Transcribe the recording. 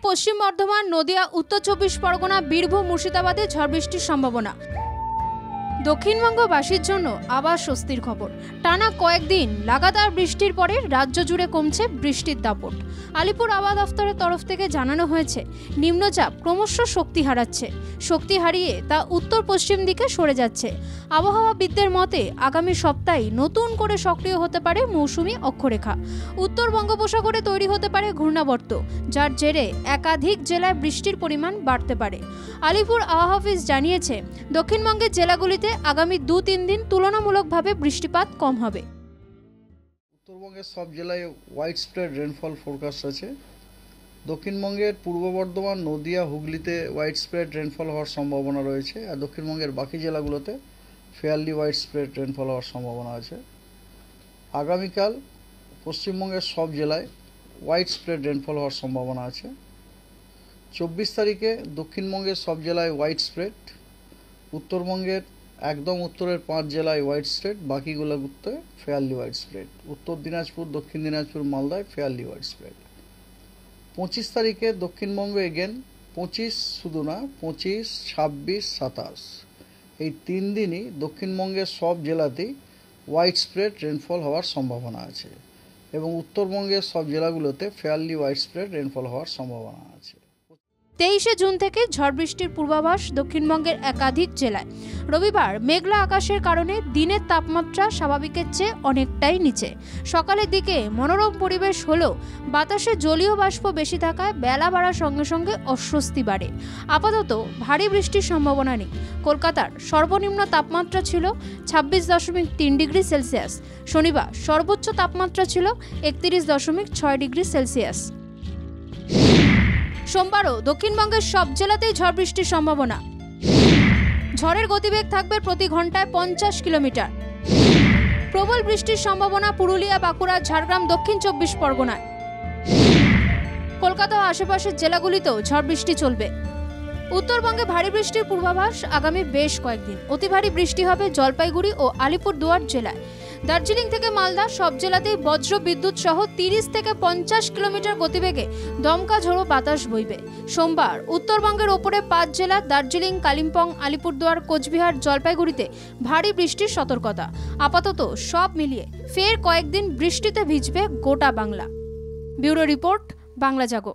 পশ্চিম বর্ধমান, নদিয়া, উত্তর 24 পরগনা, বীরভূম, মুর্শিদাবাদে ঝড় বৃষ্টির সম্ভাবনা। দক্ষিণবঙ্গবাসীর জন্য আবার স্বস্তির খবর। টানা কয়েকদিন লাগাতার বৃষ্টির পরে রাজ্য জুড়ে কমছে বৃষ্টির দাপট। আলিপুর আবহাওয়া দফতরের তরফ থেকে জানানো হয়েছে, নিম্নচাপ ক্রমশ শক্তি হারাচ্ছে। শক্তি হারিয়ে তা উত্তর পশ্চিম দিকে সরে যাচ্ছে। আবহাওয়াবিদদের মতে আগামী সপ্তাহে নতুন করে সক্রিয় হতে পারে মৌসুমি অক্ষরেখা। উত্তর বঙ্গোপসাগরে তৈরি হতে পারে ঘূর্ণাবর্ত, যার জেরে একাধিক জেলায় বৃষ্টির পরিমাণ বাড়তে পারে। আলিপুর আবহাওয়া অফিস জানিয়েছে, দক্ষিণবঙ্গের জেলাগুলিতে আগামী 2-3 দিন তুলনামূলকভাবে বৃষ্টিপাত কম হবে। উত্তরবঙ্গের সব জেলায় হোয়াইট স্প্রেড রেনফল ফোরকাস্ট আছে। দক্ষিণবঙ্গের পূর্ব বর্ধমান, নদিয়া, হুগলিতে হোয়াইট স্প্রেড রেনফল হওয়ার সম্ভাবনা রয়েছে, আর দক্ষিণবঙ্গের বাকি জেলাগুলোতে ফেয়ারলি হোয়াইট স্প্রেড রেনফল হওয়ার সম্ভাবনা আছে। আগামীকাল পশ্চিমবঙ্গের সব জেলায় হোয়াইট স্প্রেড রেনফল হওয়ার সম্ভাবনা আছে। 24 তারিখে দক্ষিণবঙ্গের সব জেলায় হোয়াইট স্প্রেড, উত্তরবঙ্গের একদম উত্তরের 5 জেলায় হোয়াইট স্প্রেড, বাকিগুলোতে fairly white spread. Uttar Dinajpur, দক্ষিণ দিনাজপুর, মালদায় ফেয়ারলি হোয়াইট স্প্রেড। 25 তারিখে দক্ষিণবঙ্গ এগেন 25 শুধু না, 25, 26, 27 এই 3 দিনই দক্ষিণবঙ্গের সব জেলাতেই হোয়াইট স্প্রেড রেনফল হওয়ার সম্ভাবনা আছে, এবং উত্তরবঙ্গের সব জেলাগুলোতে ফেয়ারলি হোয়াইট স্প্রেড রেনফল হওয়ার সম্ভাবনা আছে। 23শে জুন থেকে ঝড় বৃষ্টির পূর্বাভাস দক্ষিণবঙ্গের একাধিক জেলায়। রবিবার মেঘলা আকাশের কারণে দিনের তাপমাত্রা স্বাভাবিকের চেয়ে অনেকটাই নিচে। সকালের দিকে মনোরম পরিবেশ হলেও বাতাসে জলীয় বাষ্প বেশি থাকায় বেলা বাড়ার সঙ্গে সঙ্গে অস্বস্তি বাড়ে। আপাতত ভারী বৃষ্টির সম্ভাবনা নেই। কলকাতার সর্বনিম্ন তাপমাত্রা ছিল 26.3 ডিগ্রি সেলসিয়াস। শনিবার সর্বোচ্চ তাপমাত্রা ছিল 31.6 ডিগ্রি সেলসিয়াস। সোমবারও দক্ষিণবঙ্গের সব জেলাতেই ঝড় বৃষ্টির সম্ভাবনা। ঝড়ের গতিবেগ থাকবে প্রতি ঘন্টায় 50 কিলোমিটার। প্রবল বৃষ্টির সম্ভাবনা পুরুলিয়া, বাঁকুড়া, ঝাড়গ্রাম, দক্ষিণ 24 পরগনায়। কলকাতা ও আশেপাশের জেলাগুলিতেও ঝড় বৃষ্টি চলবে। উত্তরবঙ্গে ভারী বৃষ্টির পূর্বাভাস আগামী বেশ কয়েকদিন। অতি ভারী বৃষ্টি হবে জলপাইগুড়ি ও আলিপুরদুয়ার জেলায়। দার্জিলিং থেকে মালদা সব জেলাতেই বজ্র বিদ্যুৎ সহ 30 থেকে 50 কিলোমিটার গতিবেগে দমকা ঝোড়ো বাতাস বইবে। সোমবার উত্তরবঙ্গের ওপরে 5 জেলা দার্জিলিং, কালিম্পং, আলিপুরদুয়ার, কোচবিহার, জলপাইগুড়িতে ভারী বৃষ্টির সতর্কতা। আপাতত সব মিলিয়ে ফের কয়েকদিন বৃষ্টিতে ভিজবে গোটা বাংলা। ব্যুরো রিপোর্ট, বাংলা জাগো।